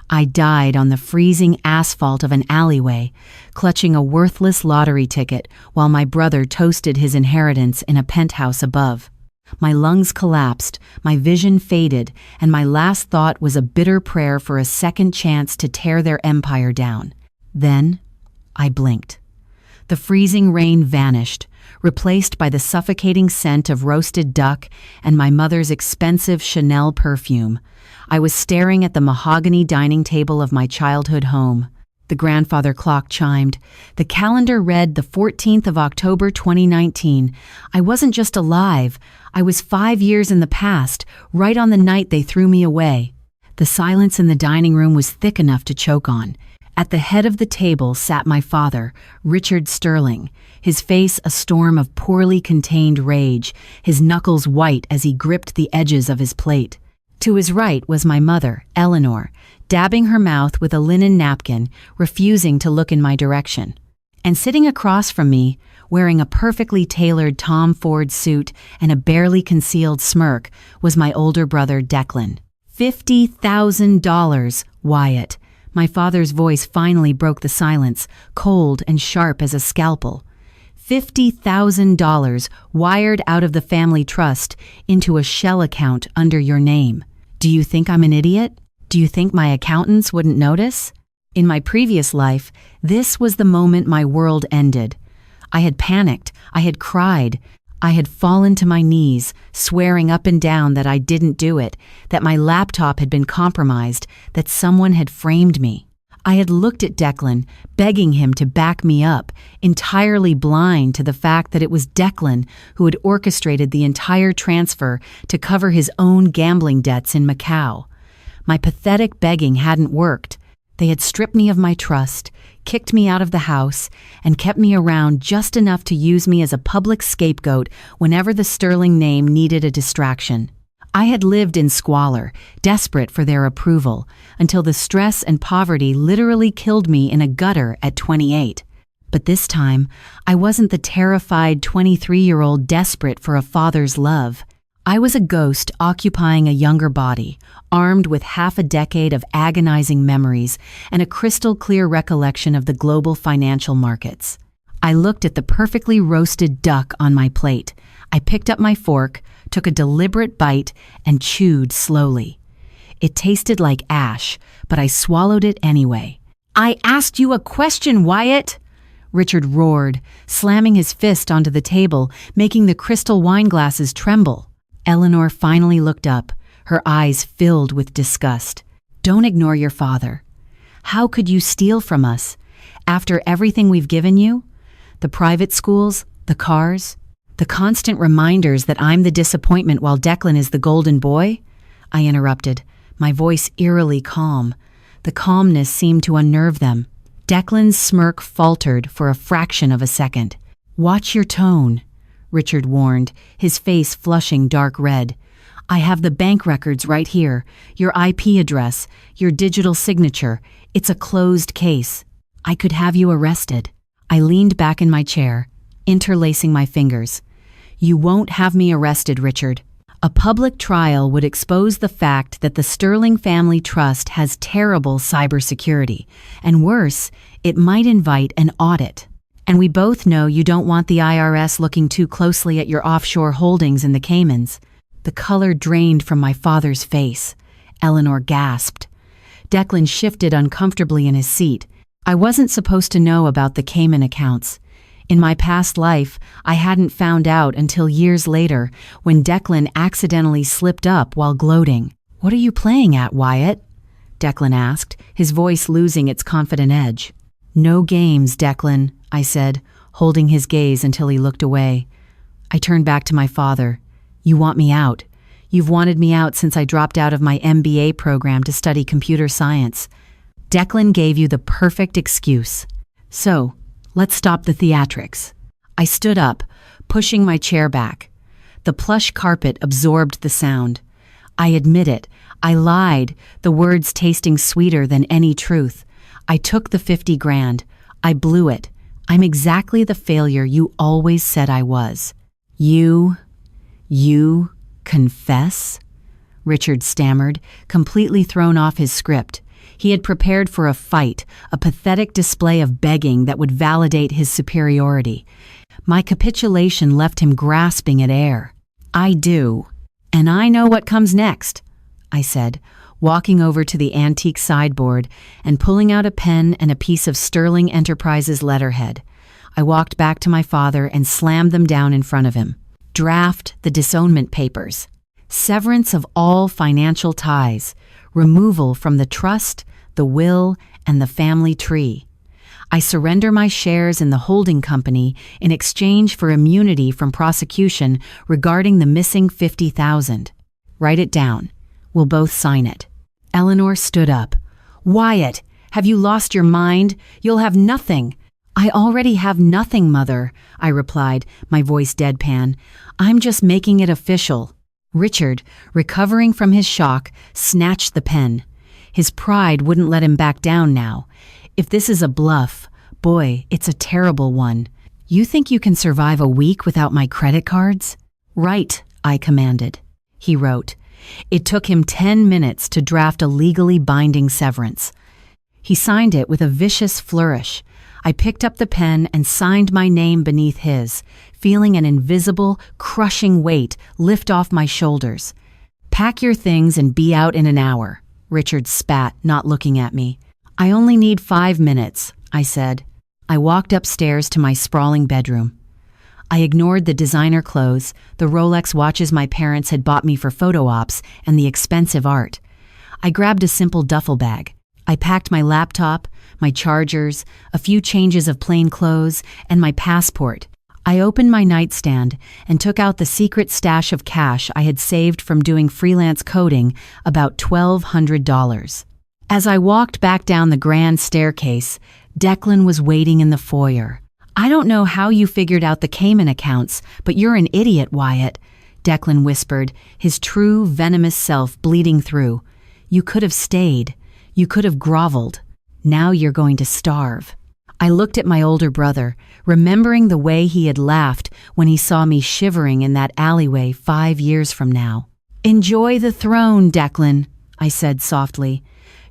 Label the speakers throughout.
Speaker 1: I died on the freezing asphalt of an alleyway, clutching a worthless lottery ticket while my brother toasted his inheritance in a penthouse above. My lungs collapsed, my vision faded, and my last thought was a bitter prayer for a second chance to tear their empire down. Then, I blinked. The freezing rain vanished, replaced by the suffocating scent of roasted duck and my mother's expensive Chanel perfume. I was staring at the mahogany dining table of my childhood home. The grandfather clock chimed. The calendar read the 14th of October 2019. I wasn't just alive. I was 5 years in the past, right on the night they threw me away. The silence in the dining room was thick enough to choke on. At the head of the table sat my father, Richard Sterling, his face a storm of poorly contained rage, his knuckles white as he gripped the edges of his plate. To his right was my mother, Eleanor, dabbing her mouth with a linen napkin, refusing to look in my direction. And sitting across from me, wearing a perfectly tailored Tom Ford suit and a barely concealed smirk, was my older brother, Declan. $50,000, Wyatt. My father's voice finally broke the silence, cold and sharp as a scalpel. $50,000 wired out of the family trust into a shell account under your name. Do you think I'm an idiot? Do you think my accountants wouldn't notice? In my previous life, this was the moment my world ended. I had panicked. I had cried. I had fallen to my knees, swearing up and down that I didn't do it, that my laptop had been compromised, that someone had framed me. I had looked at Declan, begging him to back me up, entirely blind to the fact that it was Declan who had orchestrated the entire transfer to cover his own gambling debts in Macau. My pathetic begging hadn't worked. They had stripped me of my trust, kicked me out of the house, and kept me around just enough to use me as a public scapegoat whenever the Sterling name needed a distraction. I had lived in squalor, desperate for their approval, until the stress and poverty literally killed me in a gutter at 28. But this time, I wasn't the terrified 23-year-old desperate for a father's love. I was a ghost occupying a younger body, armed with half a decade of agonizing memories and a crystal-clear recollection of the global financial markets. I looked at the perfectly roasted duck on my plate. I picked up my fork, took a deliberate bite, and chewed slowly. It tasted like ash, but I swallowed it anyway. "I asked you a question, Wyatt!" Richard roared, slamming his fist onto the table, making the crystal wine glasses tremble. Eleanor finally looked up, her eyes filled with disgust. "Don't ignore your father. How could you steal from us? After everything we've given you? The private schools, the cars, the constant reminders that I'm the disappointment while Declan is the golden boy?" I interrupted, my voice eerily calm. The calmness seemed to unnerve them. Declan's smirk faltered for a fraction of a second. "Watch your tone," Richard warned, his face flushing dark red. "I have the bank records right here, your IP address, your digital signature. It's a closed case. I could have you arrested." I leaned back in my chair, interlacing my fingers. "You won't have me arrested, Richard. A public trial would expose the fact that the Sterling Family Trust has terrible cybersecurity, and worse, it might invite an audit. And we both know you don't want the IRS looking too closely at your offshore holdings in the Caymans." The color drained from my father's face. Eleanor gasped. Declan shifted uncomfortably in his seat. I wasn't supposed to know about the Cayman accounts. In my past life, I hadn't found out until years later when Declan accidentally slipped up while gloating. "What are you playing at, Wyatt?" Declan asked, his voice losing its confident edge. "No games, Declan," I said, holding his gaze until he looked away. I turned back to my father. "You want me out. You've wanted me out since I dropped out of my MBA program to study computer science. Declan gave you the perfect excuse. So, let's stop the theatrics." I stood up, pushing my chair back. The plush carpet absorbed the sound. I admit it, I lied, the words tasting sweeter than any truth. I took the 50 grand. I blew it. I'm exactly the failure you always said I was. You confess?" Richard stammered, completely thrown off his script. He had prepared for a fight, a pathetic display of begging that would validate his superiority. My capitulation left him grasping at air. "I do. And I know what comes next," I said, walking over to the antique sideboard and pulling out a pen and a piece of Sterling Enterprises letterhead. I walked back to my father and slammed them down in front of him. Draft the disownment papers. Severance of all financial ties. Removal from the trust, the will, and the family tree. I surrender my shares in the holding company in exchange for immunity from prosecution regarding the missing $50,000. Write it down. We'll both sign it. Eleanor stood up. "Wyatt, have you lost your mind? You'll have nothing." "I already have nothing, Mother," I replied, my voice deadpan. "I'm just making it official." Richard, recovering from his shock, snatched the pen. His pride wouldn't let him back down now. "If this is a bluff, boy, it's a terrible one. You think you can survive a week without my credit cards?" "Right," I commanded. He wrote. It took him 10 minutes to draft a legally binding severance. He signed it with a vicious flourish. I picked up the pen and signed my name beneath his, feeling an invisible, crushing weight lift off my shoulders. "Pack your things and be out in an hour," Richard spat, not looking at me. "I only need 5 minutes," I said. I walked upstairs to my sprawling bedroom. I ignored the designer clothes, the Rolex watches my parents had bought me for photo ops, and the expensive art. I grabbed a simple duffel bag. I packed my laptop, my chargers, a few changes of plain clothes, and my passport. I opened my nightstand and took out the secret stash of cash I had saved from doing freelance coding, about $1,200. As I walked back down the grand staircase, Declan was waiting in the foyer. "I don't know how you figured out the Cayman accounts, but you're an idiot, Wyatt," Declan whispered, his true venomous self bleeding through. "You could have stayed. You could have groveled. Now you're going to starve." I looked at my older brother, remembering the way he had laughed when he saw me shivering in that alleyway 5 years from now. "Enjoy the throne, Declan," I said softly.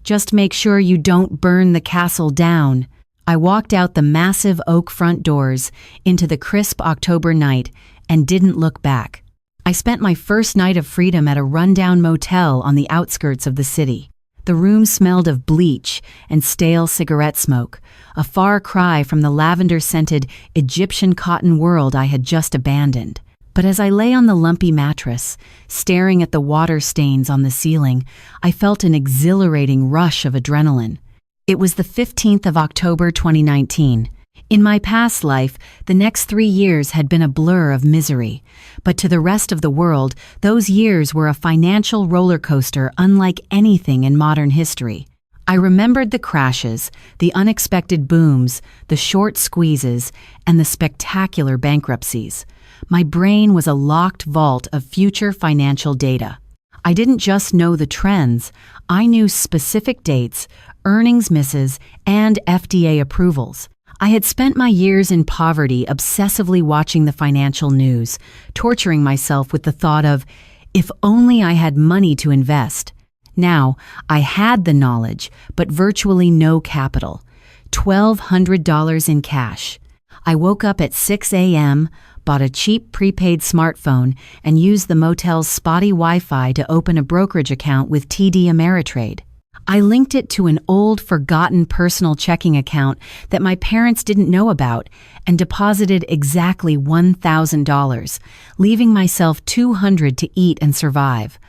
Speaker 1: "Just make sure you don't burn the castle down." I walked out the massive oak front doors into the crisp October night and didn't look back. I spent my first night of freedom at a rundown motel on the outskirts of the city. The room smelled of bleach and stale cigarette smoke, a far cry from the lavender-scented Egyptian cotton world I had just abandoned. But as I lay on the lumpy mattress, staring at the water stains on the ceiling, I felt an exhilarating rush of adrenaline. It was the 15th of October 2019. In my past life, the next 3 years had been a blur of misery, but to the rest of the world, those years were a financial roller coaster unlike anything in modern history. I remembered the crashes, the unexpected booms, the short squeezes, and the spectacular bankruptcies. My brain was a locked vault of future financial data. I didn't just know the trends, I knew specific dates, earnings misses, and FDA approvals. I had spent my years in poverty obsessively watching the financial news, torturing myself with the thought of, if only I had money to invest. Now, I had the knowledge, but virtually no capital. $1,200 in cash. I woke up at 6 a.m., bought a cheap prepaid smartphone, and used the motel's spotty Wi-Fi to open a brokerage account with TD Ameritrade. I linked it to an old, forgotten personal checking account that my parents didn't know about and deposited exactly $1,000, leaving myself $200 to eat and survive.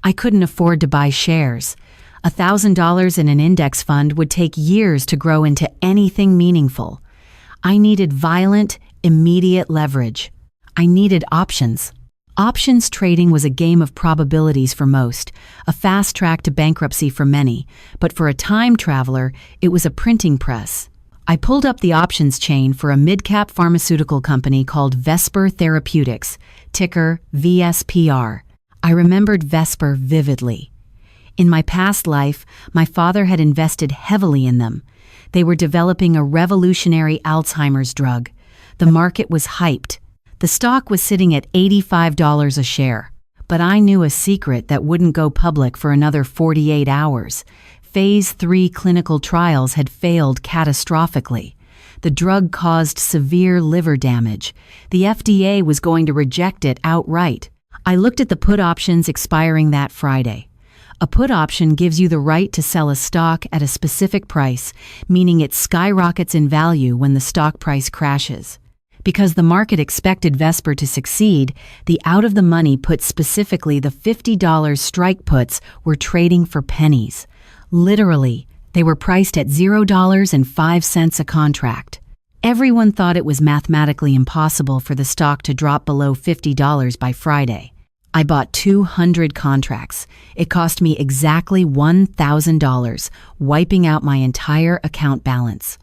Speaker 1: I couldn't afford to buy shares. $1,000 in an index fund would take years to grow into anything meaningful. I needed violent, immediate leverage. I needed options. Options trading was a game of probabilities for most, a fast track to bankruptcy for many, but for a time traveler, it was a printing press. I pulled up the options chain for a mid-cap pharmaceutical company called Vesper Therapeutics, ticker VSPR. I remembered Vesper vividly. In my past life, my father had invested heavily in them. They were developing a revolutionary Alzheimer's drug. The market was hyped. The stock was sitting at $85 a share, but I knew a secret that wouldn't go public for another 48 hours. Phase 3 clinical trials had failed catastrophically. The drug caused severe liver damage. The FDA was going to reject it outright. I looked at the put options expiring that Friday. A put option gives you the right to sell a stock at a specific price, meaning it skyrockets in value when the stock price crashes. Because the market expected Vesper to succeed, the out-of-the-money put, specifically the $50 strike puts, were trading for pennies. Literally, they were priced at $0.05 a contract. Everyone thought it was mathematically impossible for the stock to drop below $50 by Friday. I bought 200 contracts. It cost me exactly $1,000, wiping out my entire account balance.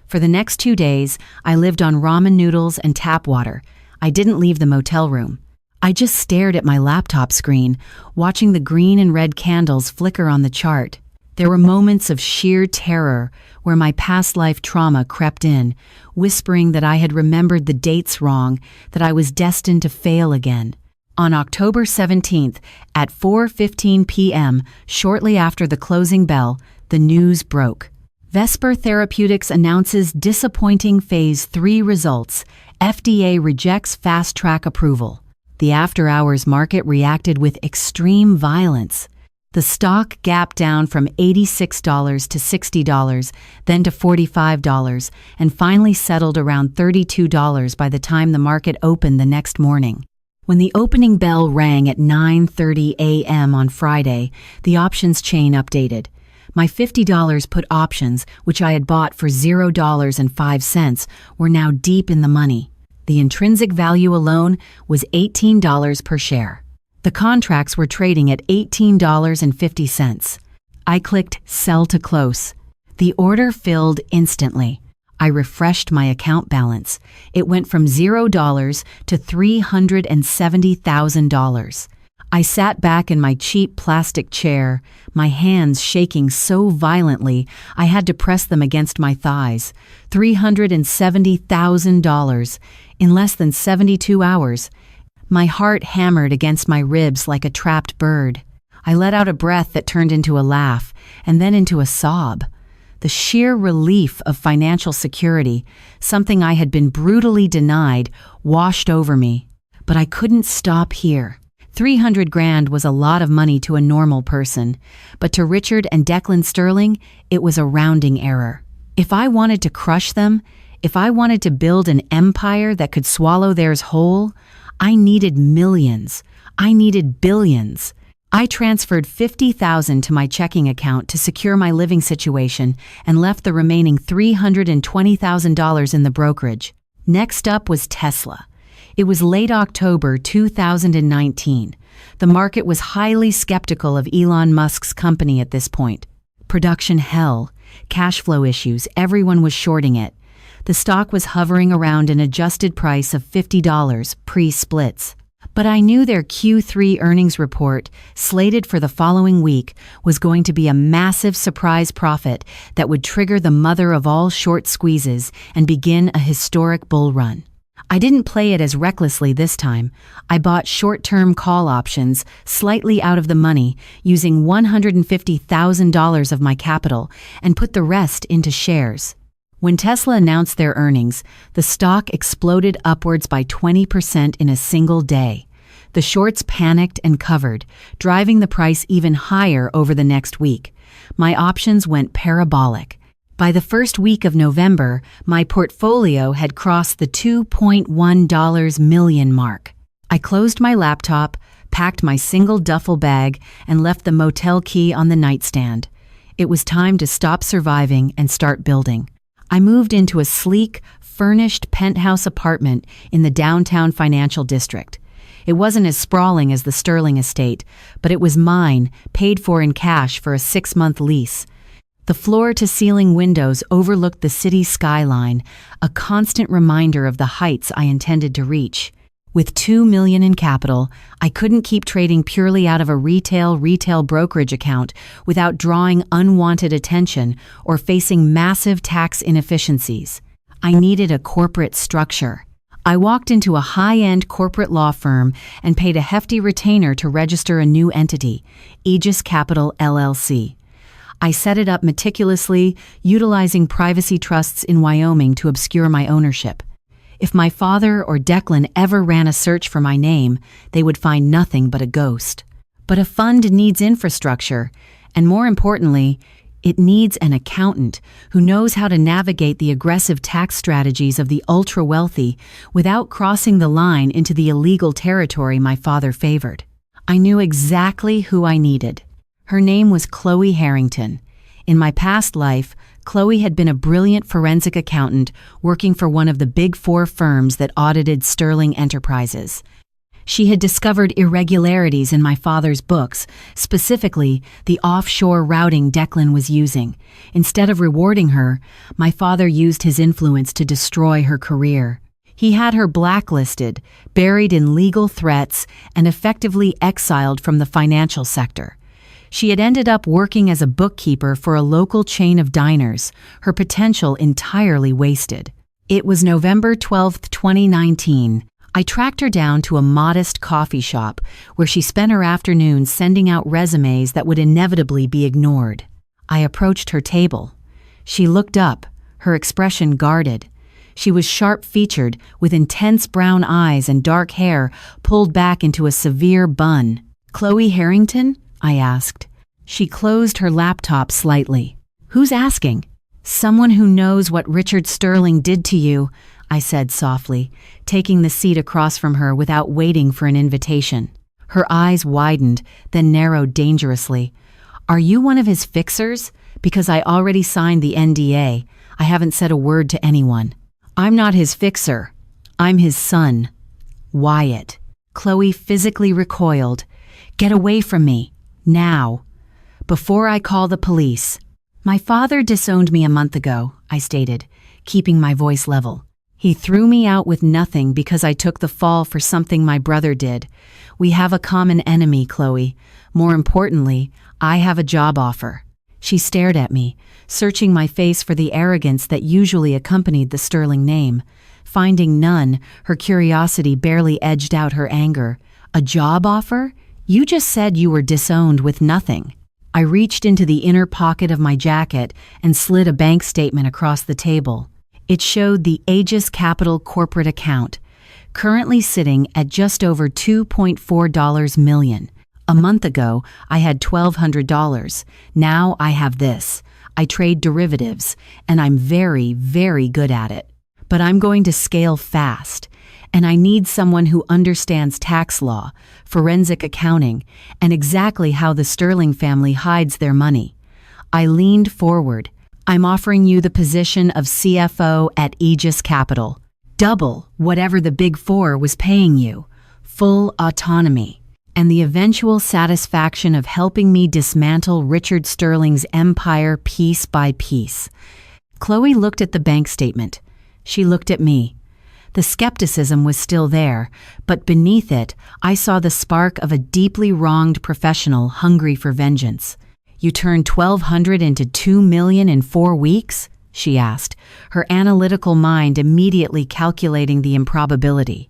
Speaker 1: For the next 2 days, I lived on ramen noodles and tap water. I didn't leave the motel room. I just stared at my laptop screen, watching the green and red candles flicker on the chart. There were moments of sheer terror where my past life trauma crept in, whispering that I had remembered the dates wrong, that I was destined to fail again. On October 17th, at 4:15 p.m., shortly after the closing bell, the news broke. Vesper Therapeutics announces disappointing Phase 3 results. FDA rejects fast-track approval. The after-hours market reacted with extreme violence. The stock gapped down from $86 to $60, then to $45, and finally settled around $32 by the time the market opened the next morning. When the opening bell rang at 9:30 a.m. on Friday, the options chain updated. My $50 put options, which I had bought for $0.05, were now deep in the money. The intrinsic value alone was $18 per share. The contracts were trading at $18.50. I clicked Sell to Close. The order filled instantly. I refreshed my account balance. It went from $0 to $370,000. I sat back in my cheap plastic chair, my hands shaking so violently I had to press them against my thighs. $370,000 in less than 72 hours. My heart hammered against my ribs like a trapped bird. I let out a breath that turned into a laugh, and then into a sob. The sheer relief of financial security, something I had been brutally denied, washed over me. But I couldn't stop here. $300,000 was a lot of money to a normal person, but to Richard and Declan Sterling, it was a rounding error. If I wanted to crush them, if I wanted to build an empire that could swallow theirs whole, I needed millions. I needed billions. I transferred $50,000 to my checking account to secure my living situation and left the remaining $320,000 in the brokerage. Next up was Tesla. It was late October 2019. The market was highly skeptical of Elon Musk's company at this point. Production hell, cash flow issues, everyone was shorting it. The stock was hovering around an adjusted price of $50 pre-splits. But I knew their Q3 earnings report, slated for the following week, was going to be a massive surprise profit that would trigger the mother of all short squeezes and begin a historic bull run. I didn't play it as recklessly this time. I bought short-term call options, slightly out of the money, using $150,000 of my capital, and put the rest into shares. When Tesla announced their earnings, the stock exploded upwards by 20% in a single day. The shorts panicked and covered, driving the price even higher over the next week. My options went parabolic. By the first week of November, my portfolio had crossed the $2.1 million mark. I closed my laptop, packed my single duffel bag, and left the motel key on the nightstand. It was time to stop surviving and start building. I moved into a sleek, furnished penthouse apartment in the downtown financial district. It wasn't as sprawling as the Sterling estate, but it was mine, paid for in cash for a 6-month lease. The floor-to-ceiling windows overlooked the city skyline, a constant reminder of the heights I intended to reach. With $2 million in capital, I couldn't keep trading purely out of a retail brokerage account without drawing unwanted attention or facing massive tax inefficiencies. I needed a corporate structure. I walked into a high-end corporate law firm and paid a hefty retainer to register a new entity, Aegis Capital LLC. I set it up meticulously, utilizing privacy trusts in Wyoming to obscure my ownership. If my father or Declan ever ran a search for my name, they would find nothing but a ghost. But a fund needs infrastructure, and more importantly, it needs an accountant who knows how to navigate the aggressive tax strategies of the ultra-wealthy without crossing the line into the illegal territory my father favored. I knew exactly who I needed. Her name was Chloe Harrington. In my past life, Chloe had been a brilliant forensic accountant working for one of the Big Four firms that audited Sterling Enterprises. She had discovered irregularities in my father's books, specifically the offshore routing Declan was using. Instead of rewarding her, my father used his influence to destroy her career. He had her blacklisted, buried in legal threats, and effectively exiled from the financial sector. She had ended up working as a bookkeeper for a local chain of diners, her potential entirely wasted. It was November 12, 2019. I tracked her down to a modest coffee shop where she spent her afternoons sending out resumes that would inevitably be ignored. I approached her table. She looked up, her expression guarded. She was sharp-featured, with intense brown eyes and dark hair pulled back into a severe bun. "Chloe Harrington?" I asked. She closed her laptop slightly. "Who's asking?" "Someone who knows what Richard Sterling did to you," I said softly, taking the seat across from her without waiting for an invitation. Her eyes widened, then narrowed dangerously. "Are you one of his fixers? Because I already signed the NDA. I haven't said a word to anyone." "I'm not his fixer. I'm his son. Wyatt." Chloe physically recoiled. "Get away from me. Now. Before I call the police." "My father disowned me a month ago," I stated, keeping my voice level. "He threw me out with nothing because I took the fall for something my brother did. We have a common enemy, Chloe. More importantly, I have a job offer." She stared at me, searching my face for the arrogance that usually accompanied the Sterling name. Finding none, her curiosity barely edged out her anger. "A job offer? You just said you were disowned with nothing." I reached into the inner pocket of my jacket and slid a bank statement across the table. It showed the Aegis Capital corporate account, currently sitting at just over $2.4 million. A month ago, I had $1,200. Now I have this. I trade derivatives, and I'm very, very good at it. But I'm going to scale fast, and I need someone who understands tax law, forensic accounting, and exactly how the Sterling family hides their money. I leaned forward. "I'm offering you the position of CFO at Aegis Capital. Double whatever the Big Four was paying you. Full autonomy. And the eventual satisfaction of helping me dismantle Richard Sterling's empire piece by piece." Chloe looked at the bank statement. She looked at me. The skepticism was still there, but beneath it, I saw the spark of a deeply wronged professional hungry for vengeance. "You turned $1,200 into $2 million in 4 weeks?" she asked, her analytical mind immediately calculating the improbability.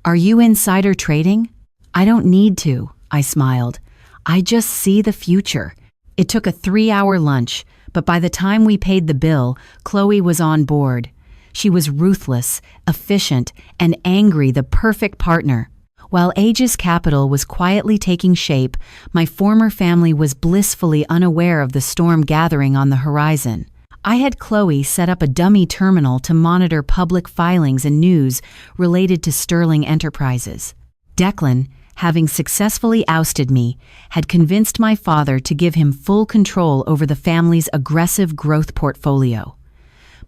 Speaker 1: "Are you insider trading?" "I don't need to," I smiled. "I just see the future." It took a 3-hour lunch, but by the time we paid the bill, Chloe was on board. She was ruthless, efficient, and angry, the perfect partner. While Aegis Capital was quietly taking shape, my former family was blissfully unaware of the storm gathering on the horizon. I had Chloe set up a dummy terminal to monitor public filings and news related to Sterling Enterprises. Declan, having successfully ousted me, had convinced my father to give him full control over the family's aggressive growth portfolio.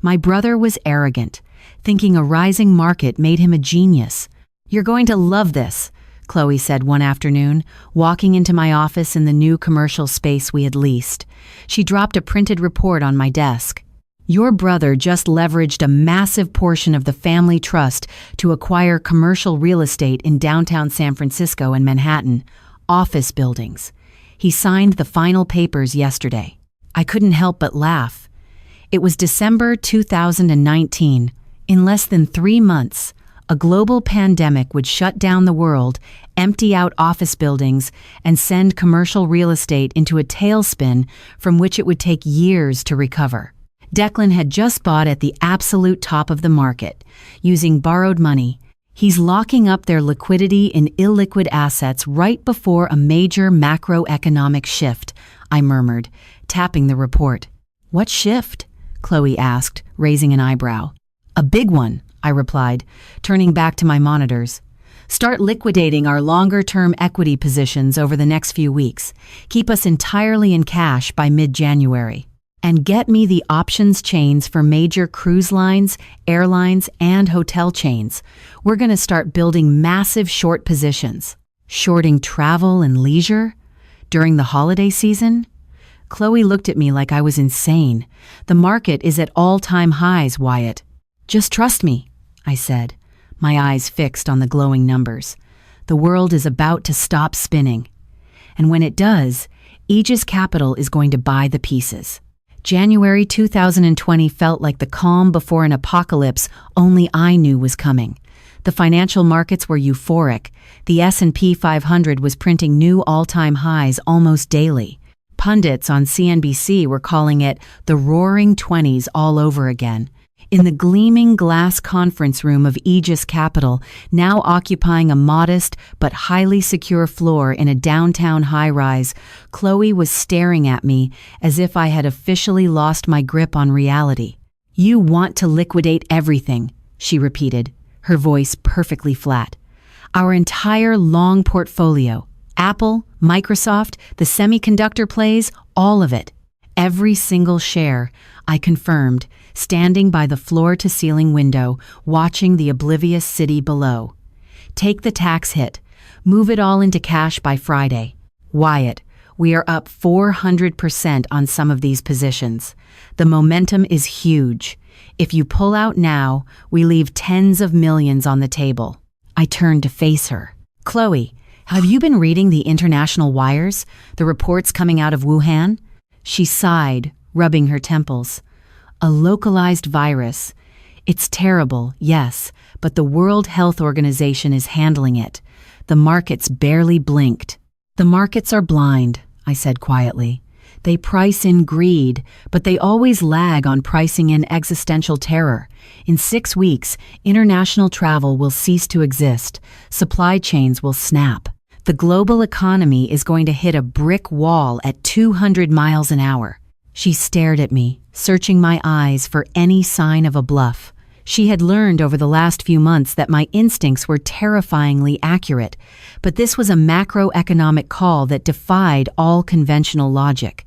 Speaker 1: My brother was arrogant, thinking a rising market made him a genius. "You're going to love this," Chloe said one afternoon, walking into my office in the new commercial space we had leased. She dropped a printed report on my desk. "Your brother just leveraged a massive portion of the family trust to acquire commercial real estate in downtown San Francisco and Manhattan, office buildings. He signed the final papers yesterday." I couldn't help but laugh. It was December 2019. In less than 3 months, a global pandemic would shut down the world, empty out office buildings, and send commercial real estate into a tailspin from which it would take years to recover. Declan had just bought at the absolute top of the market, using borrowed money. He's locking up their liquidity in illiquid assets right before a major macroeconomic shift, I murmured, tapping the report. What shift? Chloe asked, raising an eyebrow. A big one, I replied, turning back to my monitors. Start liquidating our longer-term equity positions over the next few weeks. Keep us entirely in cash by mid-January. And get me the options chains for major cruise lines, airlines, and hotel chains. We're going to start building massive short positions. Shorting travel and leisure? During the holiday season? Chloe looked at me like I was insane. The market is at all-time highs, Wyatt. Just trust me, I said, my eyes fixed on the glowing numbers. The world is about to stop spinning. And when it does, Aegis Capital is going to buy the pieces. January 2020 felt like the calm before an apocalypse only I knew was coming. The financial markets were euphoric. The S&P 500 was printing new all-time highs almost daily. Pundits on CNBC were calling it the Roaring Twenties all over again. In the gleaming glass conference room of Aegis Capital, now occupying a modest but highly secure floor in a downtown high-rise, Chloe was staring at me as if I had officially lost my grip on reality. You want to liquidate everything, she repeated, her voice perfectly flat. Our entire long portfolio, Apple, Microsoft, the semiconductor plays, all of it. Every single share, I confirmed, standing by the floor-to-ceiling window, watching the oblivious city below. Take the tax hit. Move it all into cash by Friday. Wyatt, we are up 400% on some of these positions. The momentum is huge. If you pull out now, we leave tens of millions on the table. I turned to face her. Chloe, have you been reading the international wires, the reports coming out of Wuhan? She sighed, rubbing her temples. A localized virus. It's terrible, yes, but the World Health Organization is handling it. The markets barely blinked. The markets are blind, I said quietly. They price in greed, but they always lag on pricing in existential terror. In 6 weeks, international travel will cease to exist. Supply chains will snap. The global economy is going to hit a brick wall at 200 miles an hour. She stared at me, searching my eyes for any sign of a bluff. She had learned over the last few months that my instincts were terrifyingly accurate, but this was a macroeconomic call that defied all conventional logic.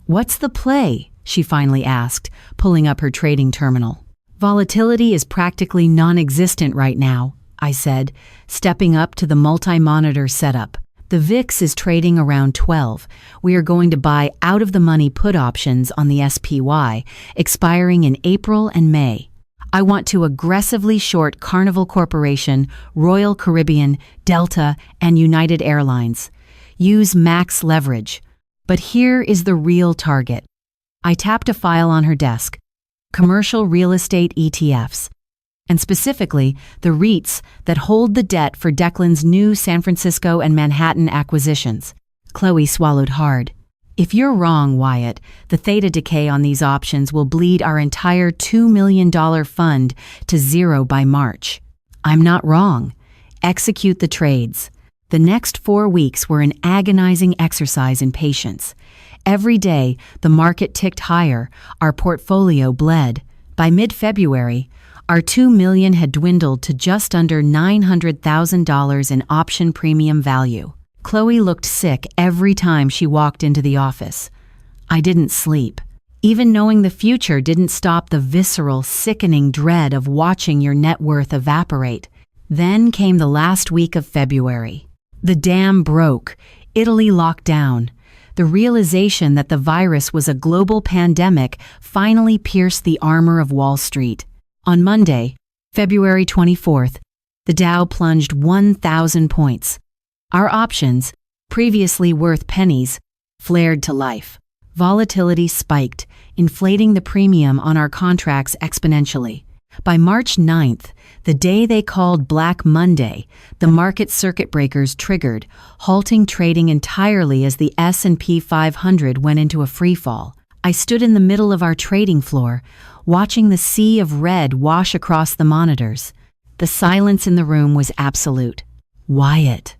Speaker 1: What's the play? She finally asked, pulling up her trading terminal. Volatility is practically non-existent right now, I said, stepping up to the multi-monitor setup. The VIX is trading around 12. We are going to buy out-of-the-money put options on the SPY, expiring in April and May. I want to aggressively short Carnival Corporation, Royal Caribbean, Delta, and United Airlines. Use max leverage. But here is the real target. I tapped a file on her desk. Commercial real estate ETFs. And specifically, the REITs that hold the debt for Declan's new San Francisco and Manhattan acquisitions. Chloe swallowed hard. If you're wrong, Wyatt, the theta decay on these options will bleed our entire $2 million fund to zero by March. I'm not wrong. Execute the trades. The next 4 weeks were an agonizing exercise in patience. Every day, the market ticked higher, our portfolio bled. By mid-February, our $2 million had dwindled to just under $900,000 in option premium value. Chloe looked sick every time she walked into the office. I didn't sleep. Even knowing the future didn't stop the visceral, sickening dread of watching your net worth evaporate. Then came the last week of February. The dam broke. Italy locked down. The realization that the virus was a global pandemic finally pierced the armor of Wall Street. On Monday, February 24th, the Dow plunged 1,000 points. Our options, previously worth pennies, flared to life. Volatility spiked, inflating the premium on our contracts exponentially. By March 9th, the day they called Black Monday, the market circuit breakers triggered, halting trading entirely as the S&P 500 went into a freefall. I stood in the middle of our trading floor, watching the sea of red wash across the monitors. The silence in the room was absolute. "Wyatt,"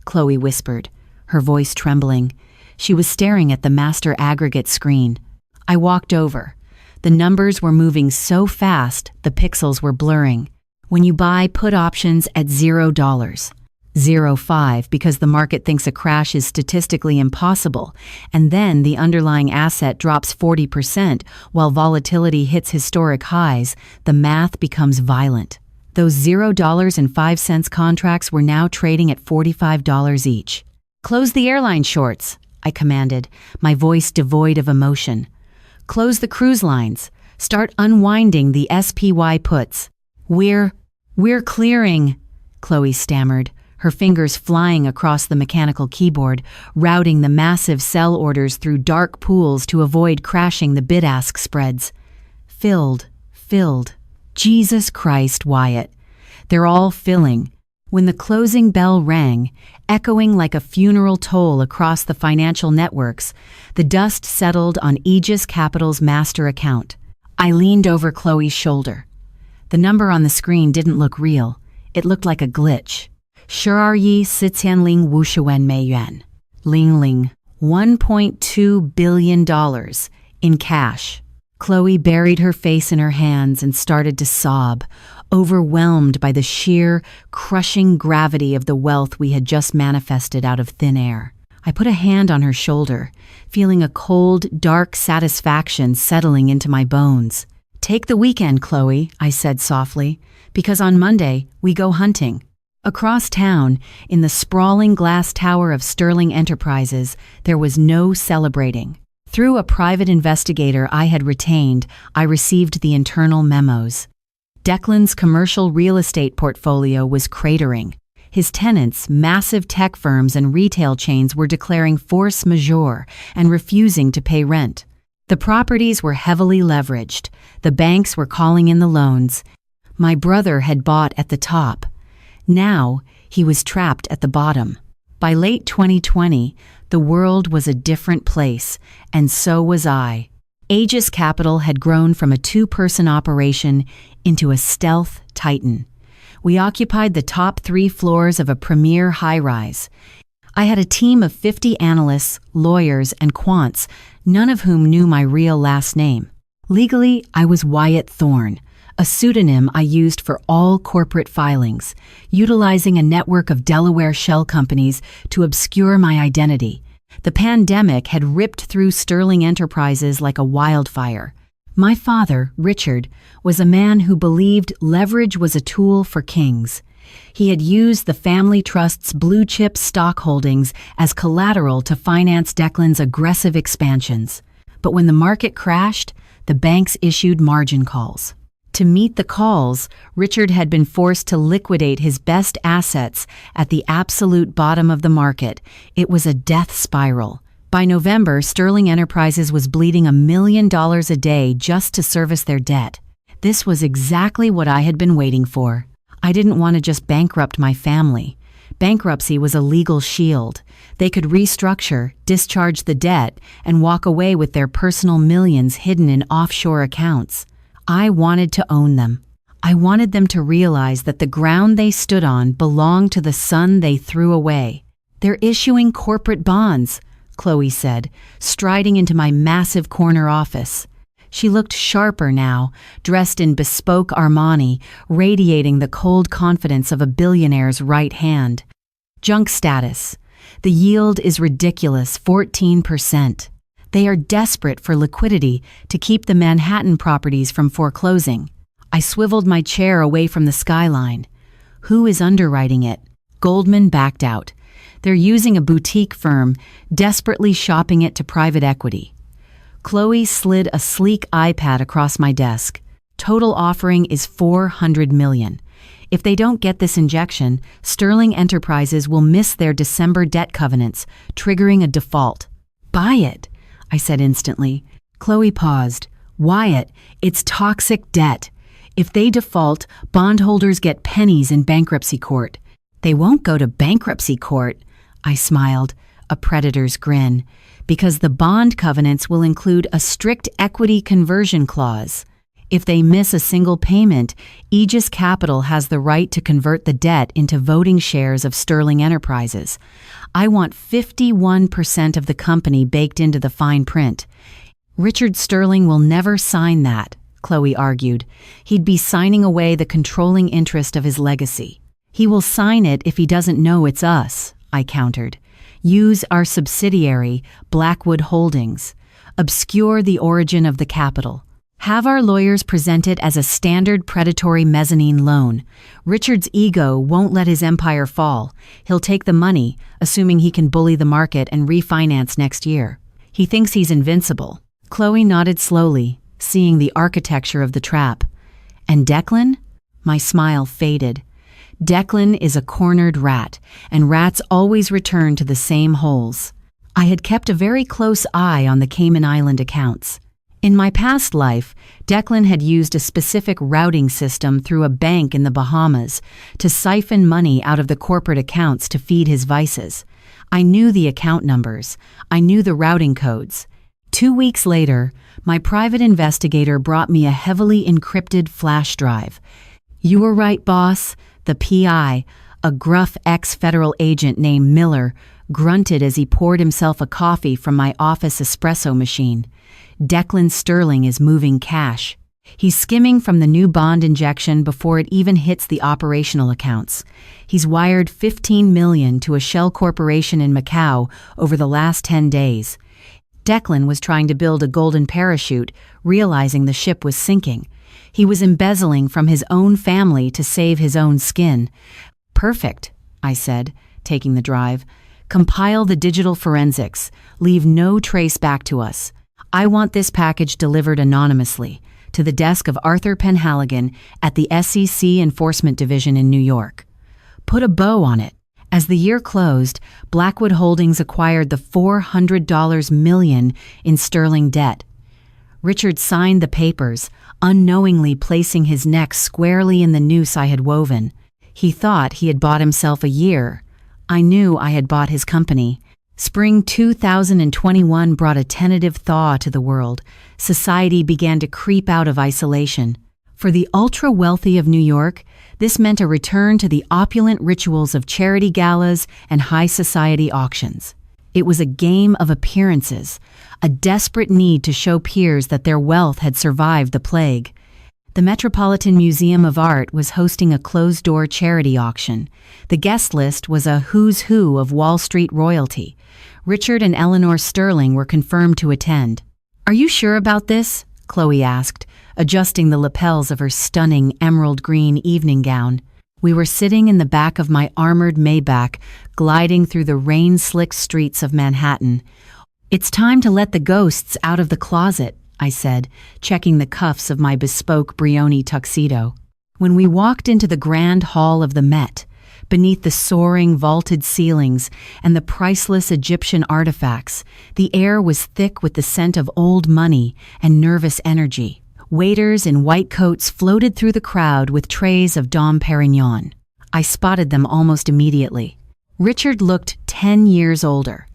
Speaker 1: Chloe whispered, her voice trembling. She was staring at the master aggregate screen. I walked over. The numbers were moving so fast, the pixels were blurring. "When you buy put options at $0, 0.5 because the market thinks a crash is statistically impossible, and then the underlying asset drops 40% while volatility hits historic highs, the math becomes violent." Those $0.05 contracts were now trading at $45 each. "Close the airline shorts," I commanded, my voice devoid of emotion. "Close the cruise lines. Start unwinding the SPY puts." We're clearing," Chloe stammered, her fingers flying across the mechanical keyboard, routing the massive sell orders through dark pools to avoid crashing the bid-ask spreads. Filled. Jesus Christ, Wyatt. They're all filling. When the closing bell rang, echoing like a funeral toll across the financial networks, the dust settled on Aegis Capital's master account. I leaned over Chloe's shoulder. The number on the screen didn't look real. It looked like a glitch. 12亿50万美元. Ling. $1.2 billion in cash. Chloe buried her face in her hands and started to sob, overwhelmed by the sheer, crushing gravity of the wealth we had just manifested out of thin air. I put a hand on her shoulder, feeling a cold, dark satisfaction settling into my bones. "Take the weekend, Chloe," I said softly, "because on Monday we go hunting." Across town, in the sprawling glass tower of Sterling Enterprises, there was no celebrating. Through a private investigator I had retained, I received the internal memos. Declan's commercial real estate portfolio was cratering. His tenants, massive tech firms and retail chains, were declaring force majeure and refusing to pay rent. The properties were heavily leveraged. The banks were calling in the loans. My brother had bought at the top. Now, he was trapped at the bottom. By late 2020, the world was a different place, and so was I. Aegis Capital had grown from a two-person operation into a stealth titan. We occupied the top 3 floors of a premier high-rise. I had a team of 50 analysts, lawyers, and quants, none of whom knew my real last name. Legally, I was Wyatt Thorne, a pseudonym I used for all corporate filings, utilizing a network of Delaware shell companies to obscure my identity. The pandemic had ripped through Sterling Enterprises like a wildfire. My father, Richard, was a man who believed leverage was a tool for kings. He had used the family trust's blue-chip stock holdings as collateral to finance Declan's aggressive expansions. But when the market crashed, the banks issued margin calls. To meet the calls, Richard had been forced to liquidate his best assets at the absolute bottom of the market. It was a death spiral. By November, Sterling Enterprises was bleeding $1 million a day just to service their debt. This was exactly what I had been waiting for. I didn't want to just bankrupt my family. Bankruptcy was a legal shield. They could restructure, discharge the debt, and walk away with their personal millions hidden in offshore accounts. I wanted to own them. I wanted them to realize that the ground they stood on belonged to the sun they threw away. "They're issuing corporate bonds," Chloe said, striding into my massive corner office. She looked sharper now, dressed in bespoke Armani, radiating the cold confidence of a billionaire's right hand. "Junk status. The yield is ridiculous, 14%. They are desperate for liquidity to keep the Manhattan properties from foreclosing." I swiveled my chair away from the skyline. "Who is underwriting it?" Goldman backed out. "They're using a boutique firm, desperately shopping it to private equity." Chloe slid a sleek iPad across my desk. "Total offering is $400 million. If they don't get this injection, Sterling Enterprises will miss their December debt covenants, triggering a default." "Buy it," I said instantly. Chloe paused. "Wyatt, it's toxic debt. If they default, bondholders get pennies in bankruptcy court. They won't go to bankruptcy court, I smiled, a predator's grin, because the bond covenants will include a strict equity conversion clause. If they miss a single payment, Aegis Capital has the right to convert the debt into voting shares of Sterling Enterprises. I want 51% of the company baked into the fine print. Richard Sterling will never sign that, Chloe argued. He'd be signing away the controlling interest of his legacy. He will sign it if he doesn't know it's us, I countered. Use our subsidiary, Blackwood Holdings. Obscure the origin of the capital. Have our lawyers present it as a standard predatory mezzanine loan. Richard's ego won't let his empire fall. He'll take the money, assuming he can bully the market and refinance next year. He thinks he's invincible. Chloe nodded slowly, seeing the architecture of the trap. And Declan? My smile faded. Declan is a cornered rat, and rats always return to the same holes. I had kept a very close eye on the Cayman Island accounts. In my past life, Declan had used a specific routing system through a bank in the Bahamas to siphon money out of the corporate accounts to feed his vices. I knew the account numbers. I knew the routing codes. 2 weeks later, my private investigator brought me a heavily encrypted flash drive. You were right, boss. The PI, a gruff ex-federal agent named Miller, grunted as he poured himself a coffee from my office espresso machine. Declan Sterling is moving cash. He's skimming from the new bond injection before it even hits the operational accounts. He's wired $15 million to a shell corporation in Macau over the last 10 days. Declan was trying to build a golden parachute, realizing the ship was sinking. He was embezzling from his own family to save his own skin. Perfect, I said, taking the drive. Compile the digital forensics. Leave no trace back to us. I want this package delivered anonymously to the desk of Arthur Penhaligon at the SEC Enforcement Division in New York. Put a bow on it. As the year closed, Blackwood Holdings acquired the $400 million in sterling debt. Richard signed the papers, unknowingly placing his neck squarely in the noose I had woven. He thought he had bought himself a year. I knew I had bought his company. Spring 2021 brought a tentative thaw to the world. Society began to creep out of isolation. For the ultra-wealthy of New York, this meant a return to the opulent rituals of charity galas and high society auctions. It was a game of appearances, a desperate need to show peers that their wealth had survived the plague. The Metropolitan Museum of Art was hosting a closed-door charity auction. The guest list was a who's who of Wall Street royalty. Richard and Eleanor Sterling were confirmed to attend. "Are you sure about this?" Chloe asked, adjusting the lapels of her stunning emerald green evening gown. We were sitting in the back of my armored Maybach, gliding through the rain-slicked streets of Manhattan. "It's time to let the ghosts out of the closet," I said, checking the cuffs of my bespoke Brioni tuxedo. When we walked into the grand hall of the Met, beneath the soaring vaulted ceilings and the priceless Egyptian artifacts, the air was thick with the scent of old money and nervous energy. Waiters in white coats floated through the crowd with trays of Dom Perignon. I spotted them almost immediately. Richard looked 10 years older.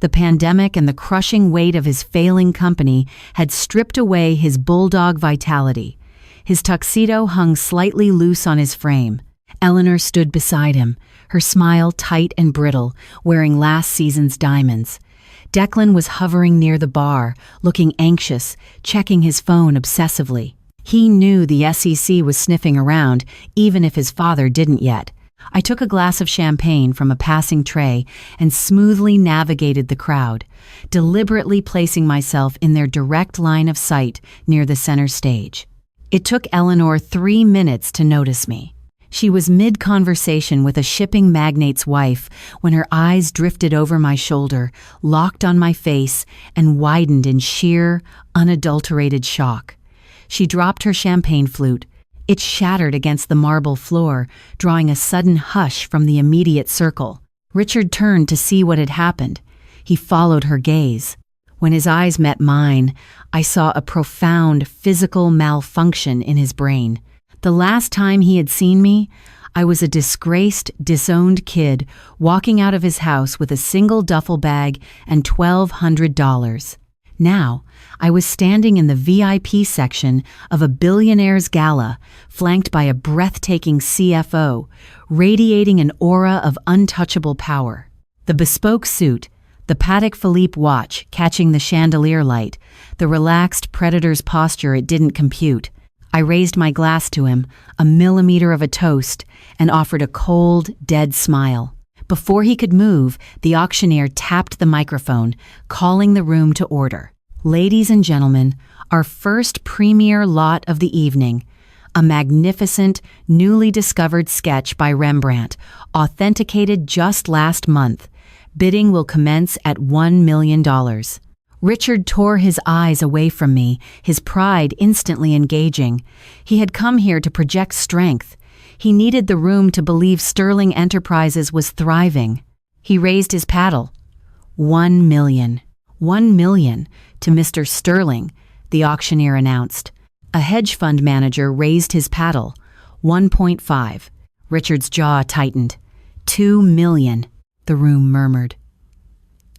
Speaker 1: The pandemic and the crushing weight of his failing company had stripped away his bulldog vitality. His tuxedo hung slightly loose on his frame. Eleanor stood beside him, her smile tight and brittle, wearing last season's diamonds. Declan was hovering near the bar, looking anxious, checking his phone obsessively. He knew the SEC was sniffing around, even if his father didn't yet. I took a glass of champagne from a passing tray and smoothly navigated the crowd, deliberately placing myself in their direct line of sight near the center stage. It took Eleanor 3 minutes to notice me. She was mid-conversation with a shipping magnate's wife when her eyes drifted over my shoulder, locked on my face, and widened in sheer, unadulterated shock. She dropped her champagne flute. It shattered against the marble floor, drawing a sudden hush from the immediate circle. Richard turned to see what had happened. He followed her gaze. When his eyes met mine, I saw a profound physical malfunction in his brain. The last time he had seen me, I was a disgraced, disowned kid walking out of his house with a single duffel bag and $1,200. Now, I was standing in the VIP section of a billionaire's gala, flanked by a breathtaking CFO, radiating an aura of untouchable power. The bespoke suit, the Patek Philippe watch catching the chandelier light, the relaxed predator's posture it didn't compute. I raised my glass to him, a millimeter of a toast, and offered a cold, dead smile. Before he could move, the auctioneer tapped the microphone, calling the room to order. Ladies and gentlemen, our first premier lot of the evening, a magnificent, newly discovered sketch by Rembrandt, authenticated just last month. Bidding will commence at $1 million. Richard tore his eyes away from me, his pride instantly engaging. He had come here to project strength. He needed the room to believe Sterling Enterprises was thriving. He raised his paddle. 1 million. 1 million to Mr. Sterling, the auctioneer announced. A hedge fund manager raised his paddle. 1.5. Richard's jaw tightened. 2 million, the room murmured.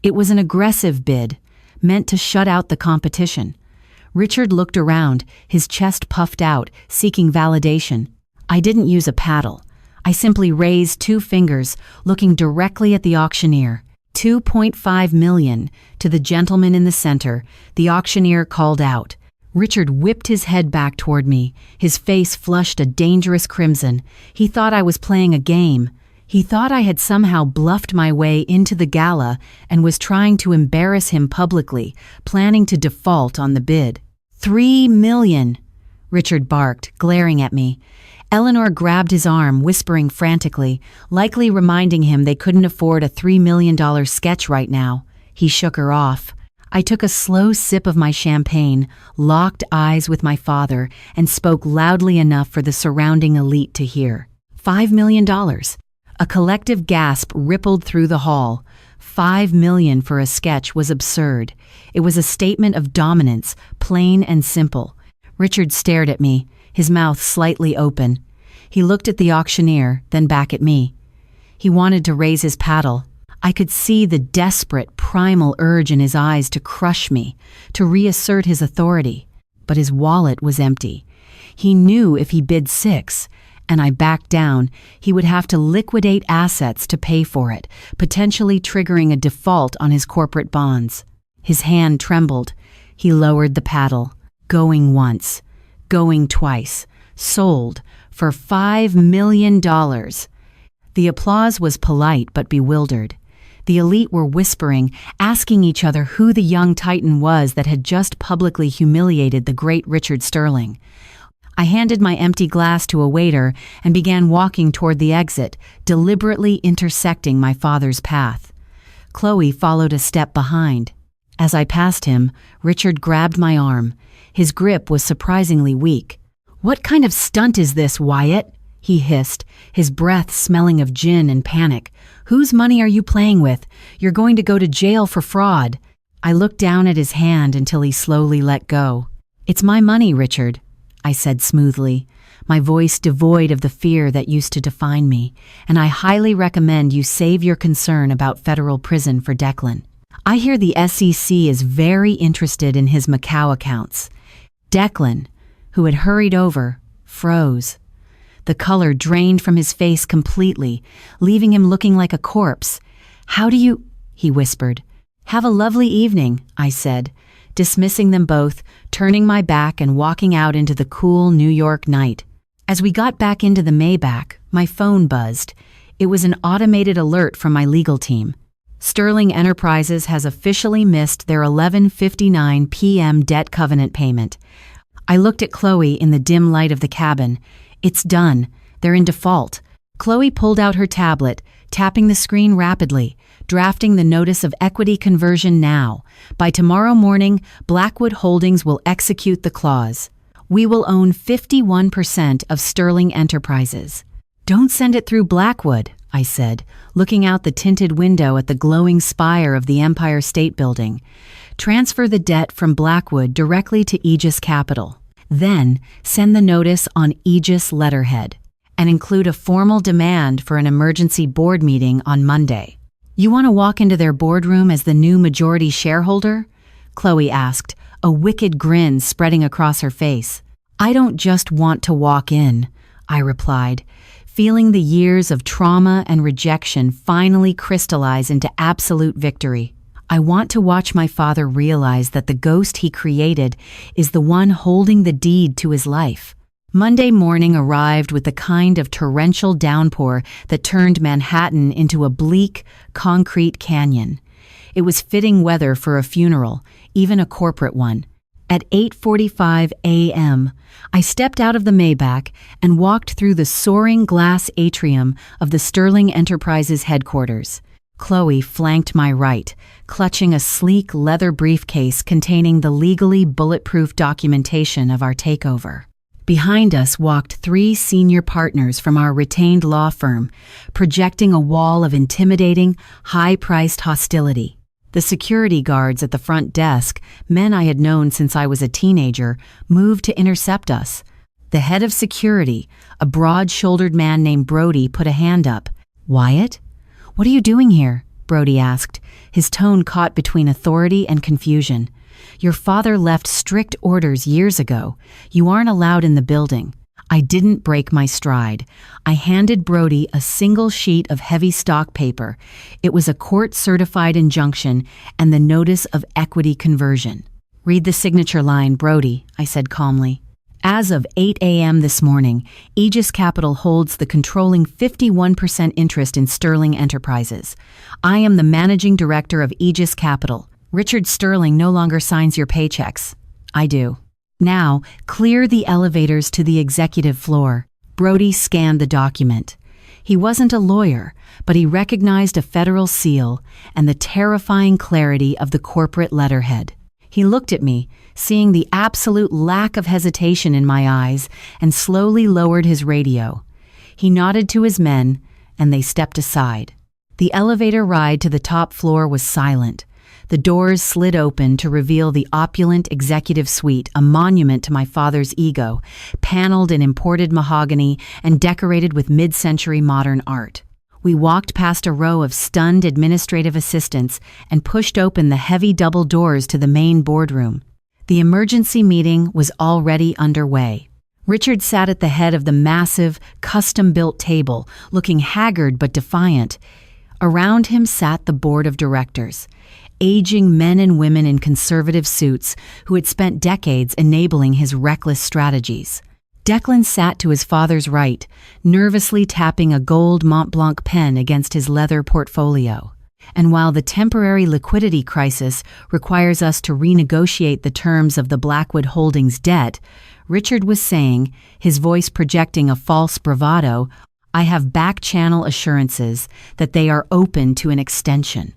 Speaker 1: It was an aggressive bid, meant to shut out the competition. Richard looked around, his chest puffed out, seeking validation. I didn't use a paddle. I simply raised 2 fingers, looking directly at the auctioneer. 2.5 million to the gentleman in the center, the auctioneer called out. Richard whipped his head back toward me, his face flushed a dangerous crimson. He thought I was playing a game. He thought I had somehow bluffed my way into the gala and was trying to embarrass him publicly, planning to default on the bid. 3 million, Richard barked, glaring at me. Eleanor grabbed his arm, whispering frantically, likely reminding him they couldn't afford a $3 million sketch right now. He shook her off. I took a slow sip of my champagne, locked eyes with my father, and spoke loudly enough for the surrounding elite to hear. $5 million. A collective gasp rippled through the hall. 5 million for a sketch was absurd. It was a statement of dominance, plain and simple. Richard stared at me, his mouth slightly open. He looked at the auctioneer, then back at me. He wanted to raise his paddle. I could see the desperate, primal urge in his eyes to crush me, to reassert his authority. But his wallet was empty. He knew if he bid 6, and I backed down, he would have to liquidate assets to pay for it, potentially triggering a default on his corporate bonds. His hand trembled. He lowered the paddle. Going once. Going twice. Sold for $5 million. The applause was polite but bewildered. The elite were whispering, asking each other who the young titan was that had just publicly humiliated the great Richard Sterling. I handed my empty glass to a waiter and began walking toward the exit, deliberately intersecting my father's path. Chloe followed a step behind. As I passed him, Richard grabbed my arm. His grip was surprisingly weak. "What kind of stunt is this, Wyatt?" he hissed, his breath smelling of gin and panic. "Whose money are you playing with? You're going to go to jail for fraud." I looked down at his hand until he slowly let go. "It's my money, Richard," I said smoothly, my voice devoid of the fear that used to define me, "and I highly recommend you save your concern about federal prison for Declan. I hear the SEC is very interested in his Macau accounts." Declan, who had hurried over, froze. The color drained from his face completely, leaving him looking like a corpse. "How do you—" he whispered. "Have a lovely evening," I said, dismissing them both, turning my back and walking out into the cool New York night. As we got back into the Maybach, my phone buzzed. It was an automated alert from my legal team. Sterling Enterprises has officially missed their 11:59 p.m. debt covenant payment. I looked at Chloe in the dim light of the cabin. "It's done. They're in default." Chloe pulled out her tablet, tapping the screen rapidly, drafting the notice of equity conversion now. "By tomorrow morning, Blackwood Holdings will execute the clause. We will own 51% of Sterling Enterprises." "Don't send it through Blackwood," I said, looking out the tinted window at the glowing spire of the Empire State Building. "Transfer the debt from Blackwood directly to Aegis Capital. Then, send the notice on Aegis letterhead and include a formal demand for an emergency board meeting on Monday. You want to walk into their boardroom as the new majority shareholder? Chloe asked, a wicked grin spreading across her face. I don't just want to walk in, I replied, feeling the years of trauma and rejection finally crystallize into absolute victory. I want to watch my father realize that the ghost he created is the one holding the deed to his life. Monday morning arrived with the kind of torrential downpour that turned Manhattan into a bleak, concrete canyon. It was fitting weather for a funeral, even a corporate one. At 8:45 a.m., I stepped out of the Maybach and walked through the soaring glass atrium of the Sterling Enterprises headquarters. Chloe flanked my right, clutching a sleek leather briefcase containing the legally bulletproof documentation of our takeover. Behind us walked 3 senior partners from our retained law firm, projecting a wall of intimidating, high-priced hostility. The security guards at the front desk, men I had known since I was a teenager, moved to intercept us. The head of security, a broad-shouldered man named Brody, put a hand up. "Wyatt? What are you doing here?" Brody asked, his tone caught between authority and confusion. "Your father left strict orders years ago. You aren't allowed in the building." I didn't break my stride. I handed Brody a single sheet of heavy stock paper. It was a court-certified injunction and the notice of equity conversion. "Read the signature line, Brody," I said calmly. As of 8 a.m. this morning, Aegis Capital holds the controlling 51% interest in Sterling Enterprises. I am the managing director of Aegis Capital. Richard Sterling no longer signs your paychecks. I do. Now, clear the elevators to the executive floor. Brody scanned the document. He wasn't a lawyer, but he recognized a federal seal and the terrifying clarity of the corporate letterhead. He looked at me, seeing the absolute lack of hesitation in my eyes, and slowly lowered his radio. He nodded to his men, and they stepped aside. The elevator ride to the top floor was silent. The doors slid open to reveal the opulent executive suite, a monument to my father's ego, paneled in imported mahogany and decorated with mid-century modern art. We walked past a row of stunned administrative assistants and pushed open the heavy double doors to the main boardroom. The emergency meeting was already underway. Richard sat at the head of the massive, custom-built table, looking haggard but defiant. Around him sat the board of directors, aging men and women in conservative suits who had spent decades enabling his reckless strategies. Declan sat to his father's right, nervously tapping a gold Mont Blanc pen against his leather portfolio. And while the temporary liquidity crisis requires us to renegotiate the terms of the Blackwood Holdings debt, Richard was saying, his voice projecting a false bravado, "I have back-channel assurances that they are open to an extension.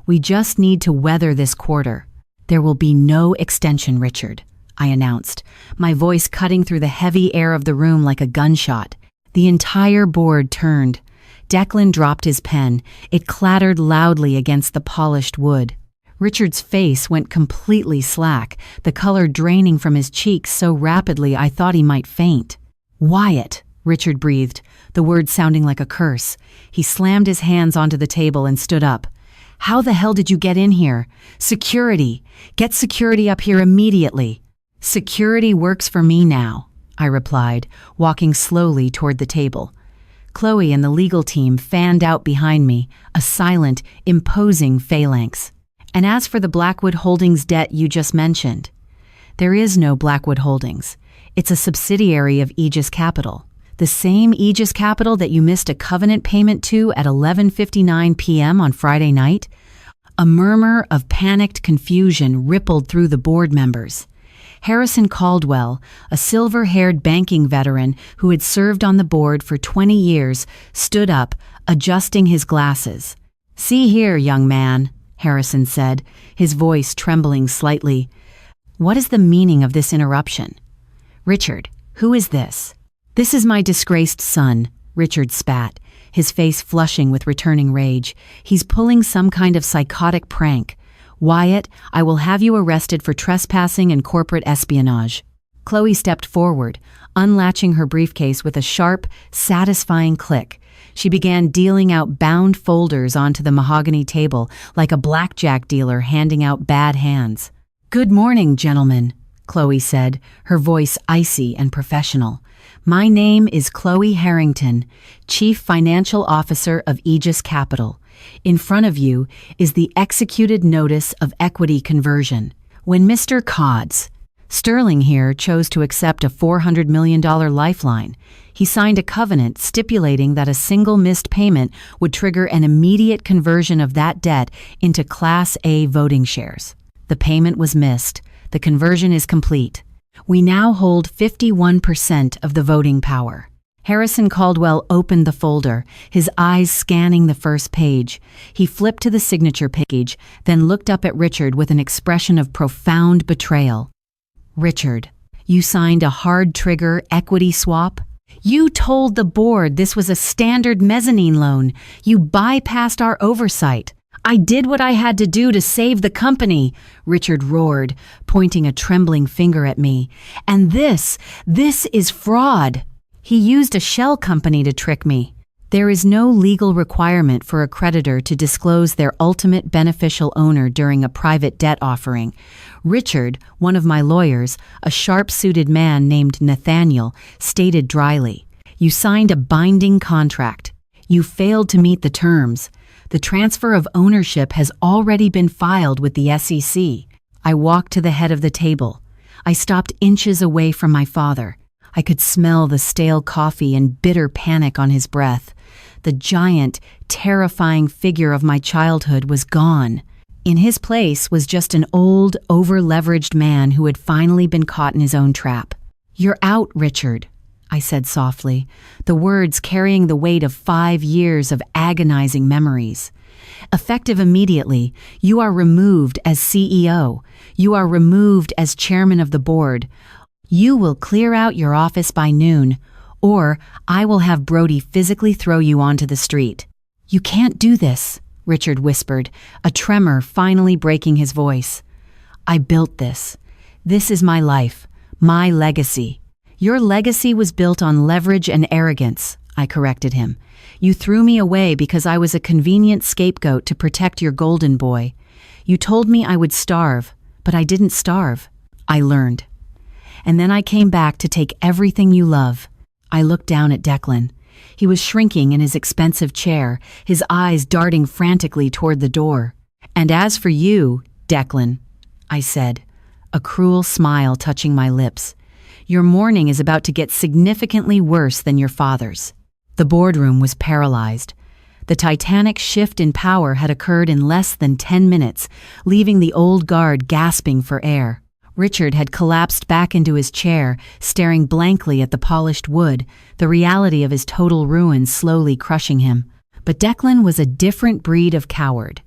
Speaker 1: We just need to weather this quarter." "There will be no extension, Richard," I announced, my voice cutting through the heavy air of the room like a gunshot. The entire board turned. Declan dropped his pen. It clattered loudly against the polished wood. Richard's face went completely slack, the color draining from his cheeks so rapidly I thought he might faint. "Wyatt," Richard breathed, the word sounding like a curse. He slammed his hands onto the table and stood up. "How the hell did you get in here? Security! Get security up here immediately!" "Security works for me now," I replied, walking slowly toward the table. Chloe and the legal team fanned out behind me, a silent, imposing phalanx. "And as for the Blackwood Holdings debt you just mentioned, there is no Blackwood Holdings. It's a subsidiary of Aegis Capital. The same Aegis Capital that you missed a covenant payment to at 11:59 p.m. on Friday night." A murmur of panicked confusion rippled through the board members. Harrison Caldwell, a silver-haired banking veteran who had served on the board for 20 years, stood up, adjusting his glasses. "See here, young man," Harrison said, his voice trembling slightly. "What is the meaning of this interruption?" "Richard, who is this?" "This is my disgraced son," Richard spat, his face flushing with returning rage. "He's pulling some kind of psychotic prank. Wyatt, I will have you arrested for trespassing and corporate espionage." Chloe stepped forward, unlatching her briefcase with a sharp, satisfying click. She began dealing out bound folders onto the mahogany table like a blackjack dealer handing out bad hands. "Good morning, gentlemen," Chloe said, her voice icy and professional. "My name is Chloe Harrington, Chief Financial Officer of Aegis Capital. In front of you is the executed notice of equity conversion. When Mr. Codds, Sterling here, chose to accept a $400 million lifeline, he signed a covenant stipulating that a single missed payment would trigger an immediate conversion of that debt into Class A voting shares. The payment was missed. The conversion is complete. We now hold 51% of the voting power." Harrison Caldwell opened the folder, his eyes scanning the first page. He flipped to the signature page, then looked up at Richard with an expression of profound betrayal. "Richard, you signed a hard-trigger equity swap? You told the board this was a standard mezzanine loan. You bypassed our oversight. I did what I had to do to save the company," Richard roared, pointing a trembling finger at me. "And this is fraud. He used a shell company to trick me." There is no legal requirement for a creditor to disclose their ultimate beneficial owner during a private debt offering. Richard, one of my lawyers, a sharp-suited man named Nathaniel, stated dryly, "You signed a binding contract. You failed to meet the terms. The transfer of ownership has already been filed with the SEC." I walked to the head of the table. I stopped inches away from my father. I could smell the stale coffee and bitter panic on his breath. The giant, terrifying figure of my childhood was gone. In his place was just an old, over-leveraged man who had finally been caught in his own trap. "You're out, Richard," I said softly, the words carrying the weight of 5 years of agonizing memories. "Effective immediately, you are removed as CEO. You are removed as chairman of the board. You will clear out your office by noon, or I will have Brody physically throw you onto the street." "You can't do this," Richard whispered, a tremor finally breaking his voice. "I built this. This is my life, my legacy." "Your legacy was built on leverage and arrogance," I corrected him. "You threw me away because I was a convenient scapegoat to protect your golden boy. You told me I would starve, but I didn't starve. I learned. And then I came back to take everything you love." I looked down at Declan. He was shrinking in his expensive chair, his eyes darting frantically toward the door. "And as for you, Declan," I said, a cruel smile touching my lips, "your mourning is about to get significantly worse than your father's." The boardroom was paralyzed. The titanic shift in power had occurred in less than 10 minutes, leaving the old guard gasping for air. Richard had collapsed back into his chair, staring blankly at the polished wood, the reality of his total ruin slowly crushing him. But Declan was a different breed of coward.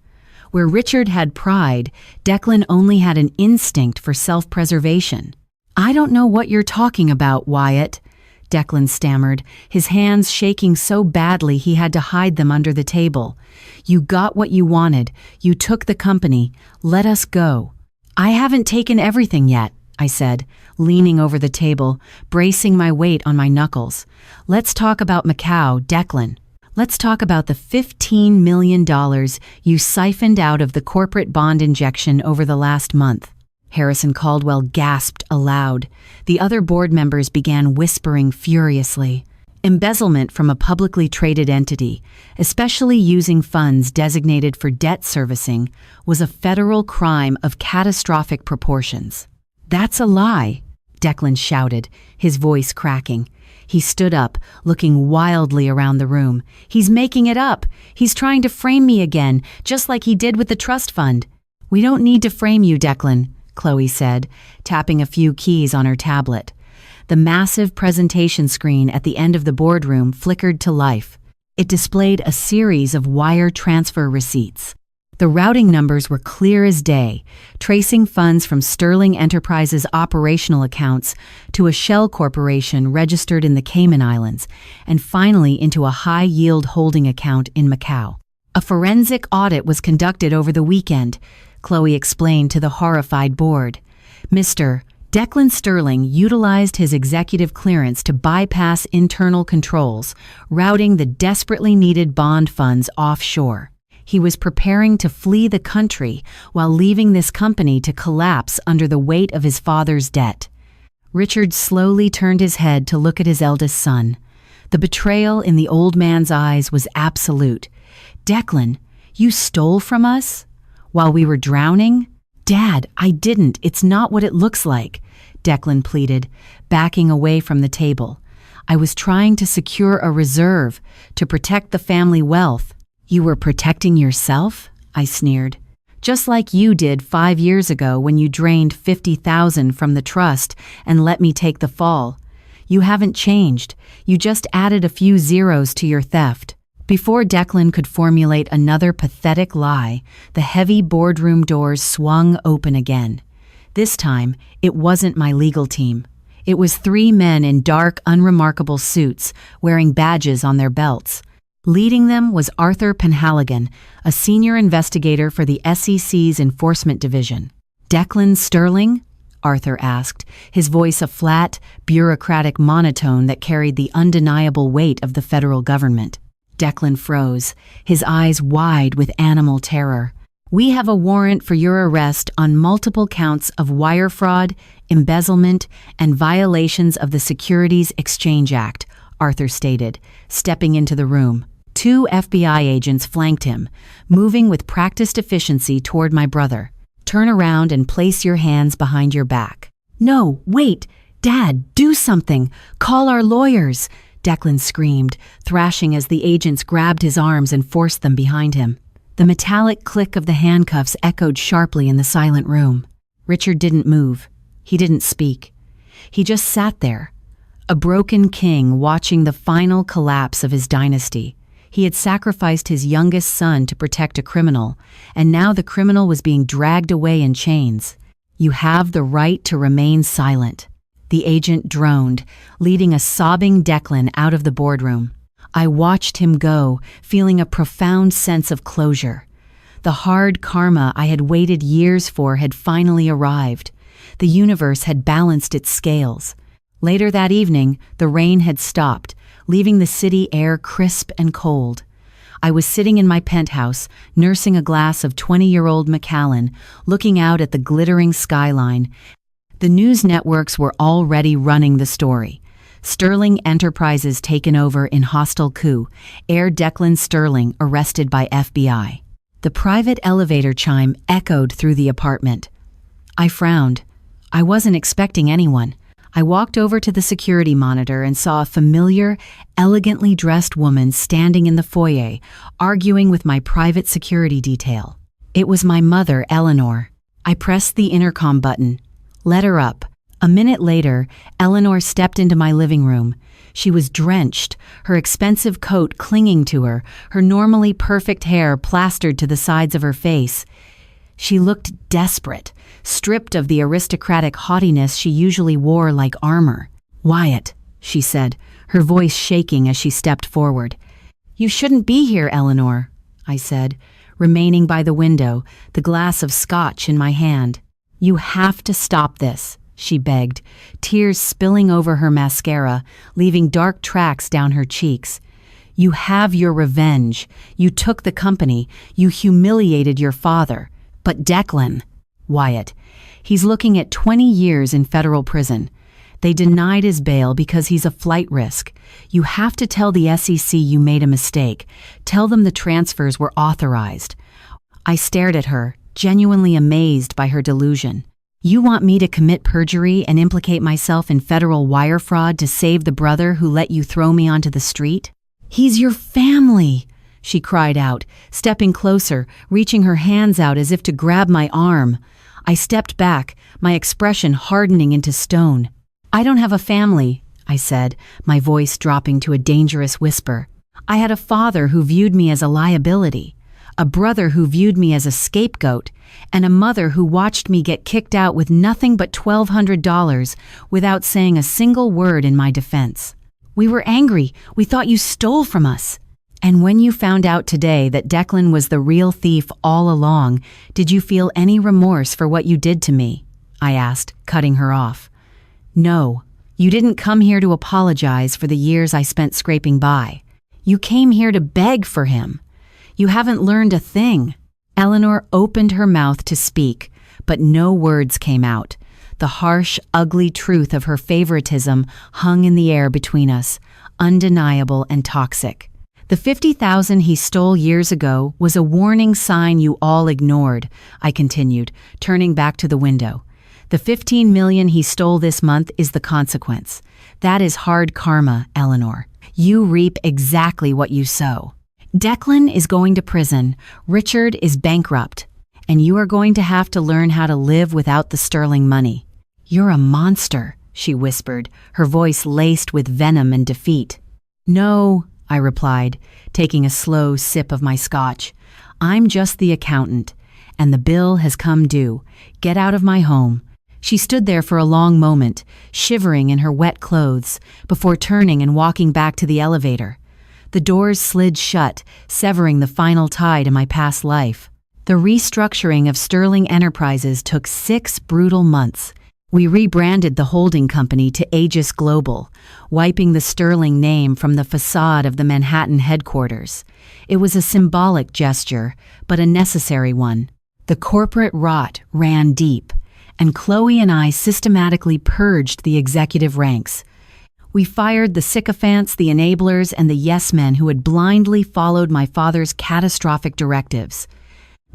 Speaker 1: Where Richard had pride, Declan only had an instinct for self-preservation. "I don't know what you're talking about, Wyatt," Declan stammered, his hands shaking so badly he had to hide them under the table. "You got what you wanted. You took the company. Let us go." "I haven't taken everything yet," I said, leaning over the table, bracing my weight on my knuckles. "Let's talk about Macau, Declan. Let's talk about the $15 million you siphoned out of the corporate bond injection over the last month." Harrison Caldwell gasped aloud. The other board members began whispering furiously. Embezzlement from a publicly traded entity, especially using funds designated for debt servicing, was a federal crime of catastrophic proportions. "That's a lie," Declan shouted, his voice cracking. He stood up, looking wildly around the room. "He's making it up. He's trying to frame me again, just like he did with the trust fund." "We don't need to frame you, Declan," Chloe said, tapping a few keys on her tablet. The massive presentation screen at the end of the boardroom flickered to life. It displayed a series of wire transfer receipts. The routing numbers were clear as day, tracing funds from Sterling Enterprises' operational accounts to a shell corporation registered in the Cayman Islands, and finally into a high-yield holding account in Macau. "A forensic audit was conducted over the weekend," Chloe explained to the horrified board. "Mr. Declan Sterling utilized his executive clearance to bypass internal controls, routing the desperately needed bond funds offshore. He was preparing to flee the country while leaving this company to collapse under the weight of his father's debt. Richard slowly turned his head to look at his eldest son. The betrayal in the old man's eyes was absolute. "Declan, you stole from us? While we were drowning?" "Dad, I didn't. It's not what it looks like," Declan pleaded, backing away from the table. "I was trying to secure a reserve to protect the family wealth." "You were protecting yourself?" I sneered. "Just like you did 5 years ago when you drained $50,000 from the trust and let me take the fall. You haven't changed. You just added a few zeros to your theft." Before Declan could formulate another pathetic lie, the heavy boardroom doors swung open again. This time, it wasn't my legal team. It was 3 men in dark, unremarkable suits, wearing badges on their belts. Leading them was Arthur Penhaligon, a senior investigator for the SEC's Enforcement Division. "Declan Sterling?" Arthur asked, his voice a flat, bureaucratic monotone that carried the undeniable weight of the federal government. Declan froze, his eyes wide with animal terror. "We have a warrant for your arrest on multiple counts of wire fraud, embezzlement, and violations of the Securities Exchange Act," Arthur stated, stepping into the room. 2 FBI agents flanked him, moving with practiced efficiency toward my brother. "Turn around and place your hands behind your back." "No, wait! Dad, do something! Call our lawyers!" Declan screamed, thrashing as the agents grabbed his arms and forced them behind him. The metallic click of the handcuffs echoed sharply in the silent room. Richard didn't move. He didn't speak. He just sat there, a broken king watching the final collapse of his dynasty. He had sacrificed his youngest son to protect a criminal, and now the criminal was being dragged away in chains. "You have the right to remain silent," the agent droned, leading a sobbing Declan out of the boardroom. I watched him go, feeling a profound sense of closure. The hard karma I had waited years for had finally arrived. The universe had balanced its scales. Later that evening, the rain had stopped, leaving the city air crisp and cold. I was sitting in my penthouse, nursing a glass of 20-year-old Macallan, looking out at the glittering skyline. The news networks were already running the story. Sterling Enterprises taken over in hostile coup. Heir Declan Sterling arrested by FBI. The private elevator chime echoed through the apartment. I frowned. I wasn't expecting anyone. I walked over to the security monitor and saw a familiar, elegantly dressed woman standing in the foyer, arguing with my private security detail. It was my mother, Eleanor. I pressed the intercom button. "Let her up." A minute later, Eleanor stepped into my living room. She was drenched, her expensive coat clinging to her, her normally perfect hair plastered to the sides of her face. She looked desperate, stripped of the aristocratic haughtiness she usually wore like armor. "Wyatt," she said, her voice shaking as she stepped forward. "You shouldn't be here, Eleanor," I said, remaining by the window, the glass of scotch in my hand. "You have to stop this," she begged, tears spilling over her mascara, leaving dark tracks down her cheeks. "You have your revenge. You took the company. You humiliated your father. But Declan," Wyatt, "he's looking at 20 years in federal prison. They denied his bail because he's a flight risk. You have to tell the SEC you made a mistake. Tell them the transfers were authorized." I stared at her, genuinely amazed by her delusion. "You want me to commit perjury and implicate myself in federal wire fraud to save the brother who let you throw me onto the street?" "He's your family," she cried out, stepping closer, reaching her hands out as if to grab my arm. I stepped back, my expression hardening into stone. "I don't have a family," I said, my voice dropping to a dangerous whisper. "I had a father who viewed me as a liability, a brother who viewed me as a scapegoat, and a mother who watched me get kicked out with nothing but $1,200 without saying a single word in my defense. We were angry. We thought you stole from us. And when you found out today that Declan was the real thief all along, did you feel any remorse for what you did to me?" I asked, cutting her off. No, you didn't come here to apologize for the years I spent scraping by. You came here to beg for him. You haven't learned a thing. Eleanor opened her mouth to speak, but no words came out. The harsh, ugly truth of her favoritism hung in the air between us, undeniable and toxic. The $50,000 he stole years ago was a warning sign you all ignored, I continued, turning back to the window. The $15 million he stole this month is the consequence. That is hard karma, Eleanor. You reap exactly what you sow. Declan is going to prison, Richard is bankrupt, and you are going to have to learn how to live without the sterling money. You're a monster, she whispered, her voice laced with venom and defeat. No, I replied, taking a slow sip of my scotch. I'm just the accountant, and the bill has come due. Get out of my home. She stood there for a long moment, shivering in her wet clothes, before turning and walking back to the elevator. The doors slid shut, severing the final tie to my past life. The restructuring of Sterling Enterprises took 6 brutal months. We rebranded the holding company to Aegis Global, wiping the Sterling name from the facade of the Manhattan headquarters. It was a symbolic gesture, but a necessary one. The corporate rot ran deep, and Chloe and I systematically purged the executive ranks. We fired the sycophants, the enablers, and the yes-men who had blindly followed my father's catastrophic directives.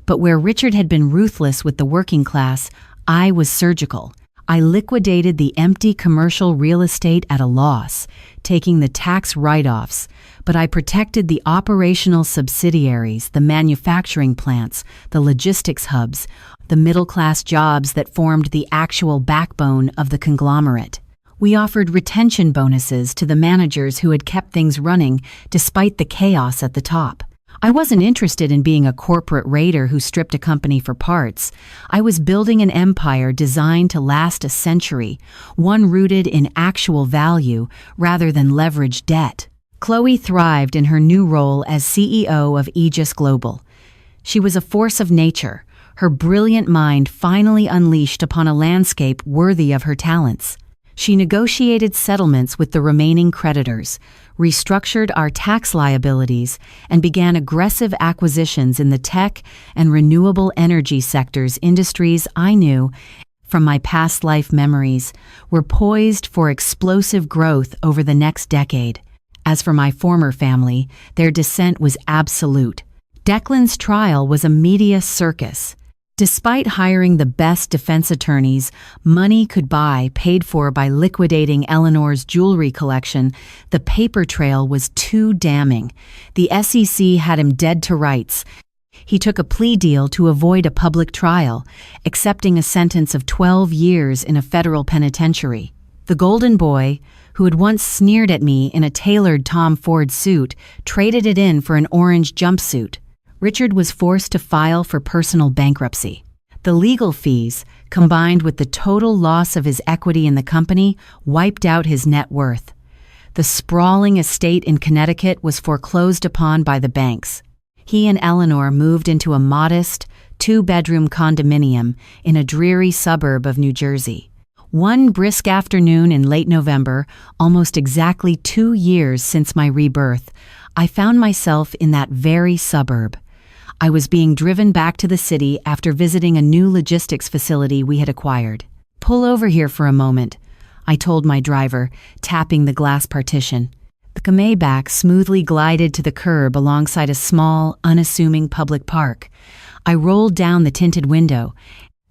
Speaker 1: But where Richard had been ruthless with the working class, I was surgical. I liquidated the empty commercial real estate at a loss, taking the tax write-offs, but I protected the operational subsidiaries, the manufacturing plants, the logistics hubs, the middle-class jobs that formed the actual backbone of the conglomerate. We offered retention bonuses to the managers who had kept things running despite the chaos at the top. I wasn't interested in being a corporate raider who stripped a company for parts. I was building an empire designed to last a century, one rooted in actual value rather than leveraged debt. Chloe thrived in her new role as CEO of Aegis Global. She was a force of nature, her brilliant mind finally unleashed upon a landscape worthy of her talents. She negotiated settlements with the remaining creditors, restructured our tax liabilities, and began aggressive acquisitions in the tech and renewable energy sectors, industries I knew, from my past life memories, were poised for explosive growth over the next decade. As for my former family, their descent was absolute. Declan's trial was a media circus. Despite hiring the best defense attorneys money could buy, paid for by liquidating Eleanor's jewelry collection, the paper trail was too damning. The SEC had him dead to rights. He took a plea deal to avoid a public trial, accepting a sentence of 12 years in a federal penitentiary. The golden boy, who had once sneered at me in a tailored Tom Ford suit, traded it in for an orange jumpsuit. Richard was forced to file for personal bankruptcy. The legal fees, combined with the total loss of his equity in the company, wiped out his net worth. The sprawling estate in Connecticut was foreclosed upon by the banks. He and Eleanor moved into a modest, 2-bedroom condominium in a dreary suburb of New Jersey. One brisk afternoon in late November, almost exactly 2 years since my rebirth, I found myself in that very suburb. I was being driven back to the city after visiting a new logistics facility we had acquired. "Pull over here for a moment," I told my driver, tapping the glass partition. The Maybach smoothly glided to the curb alongside a small, unassuming public park. I rolled down the tinted window.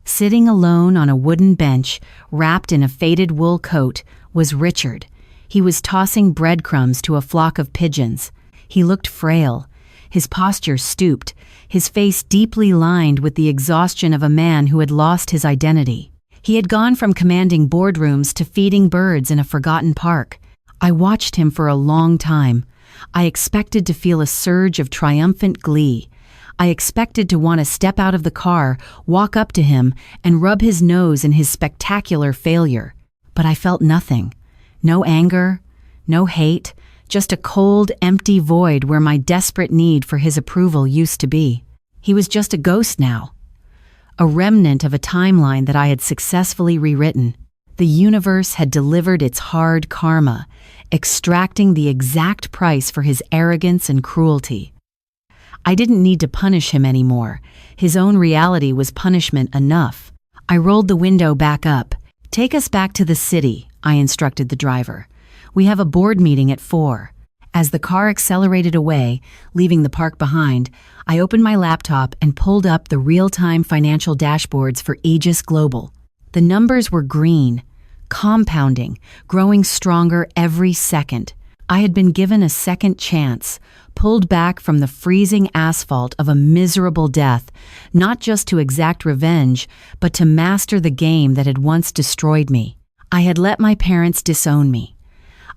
Speaker 1: Sitting alone on a wooden bench, wrapped in a faded wool coat, was Richard. He was tossing breadcrumbs to a flock of pigeons. He looked frail, his posture stooped, his face deeply lined with the exhaustion of a man who had lost his identity. He had gone from commanding boardrooms to feeding birds in a forgotten park. I watched him for a long time. I expected to feel a surge of triumphant glee. I expected to want to step out of the car, walk up to him, and rub his nose in his spectacular failure. But I felt nothing. No anger, no hate, just a cold, empty void where my desperate need for his approval used to be. He was just a ghost now. a remnant of a timeline that I had successfully rewritten. The universe had delivered its hard karma, extracting the exact price for his arrogance and cruelty. I didn't need to punish him anymore. His own reality was punishment enough. I rolled the window back up. "Take us back to the city," I instructed the driver. "We have a board meeting at 4. As the car accelerated away, leaving the park behind, I opened my laptop and pulled up the real-time financial dashboards for Aegis Global. The numbers were green, compounding, growing stronger every second. I had been given a second chance, pulled back from the freezing asphalt of a miserable death, not just to exact revenge, but to master the game that had once destroyed me. I had let my parents disown me.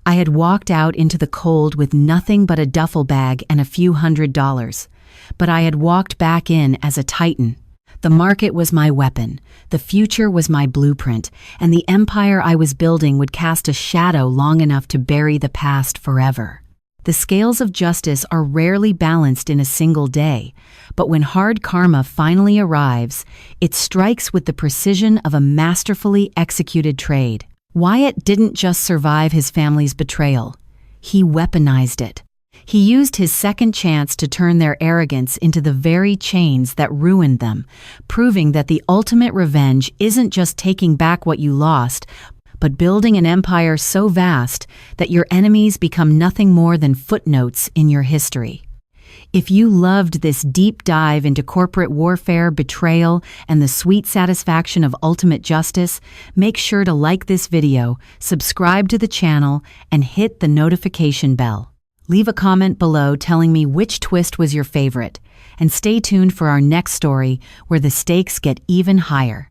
Speaker 1: I had walked out into the cold with nothing but a duffel bag and a few $100s, but I had walked back in as a titan. The market was my weapon, the future was my blueprint, and the empire I was building would cast a shadow long enough to bury the past forever. The scales of justice are rarely balanced in a single day, but when hard karma finally arrives, it strikes with the precision of a masterfully executed trade. Wyatt didn't just survive his family's betrayal. He weaponized it. He used his second chance to turn their arrogance into the very chains that ruined them, proving that the ultimate revenge isn't just taking back what you lost, but building an empire so vast that your enemies become nothing more than footnotes in your history. If you loved this deep dive into corporate warfare, betrayal, and the sweet satisfaction of ultimate justice, make sure to like this video, subscribe to the channel, and hit the notification bell. Leave a comment below telling me which twist was your favorite, and stay tuned for our next story where the stakes get even higher.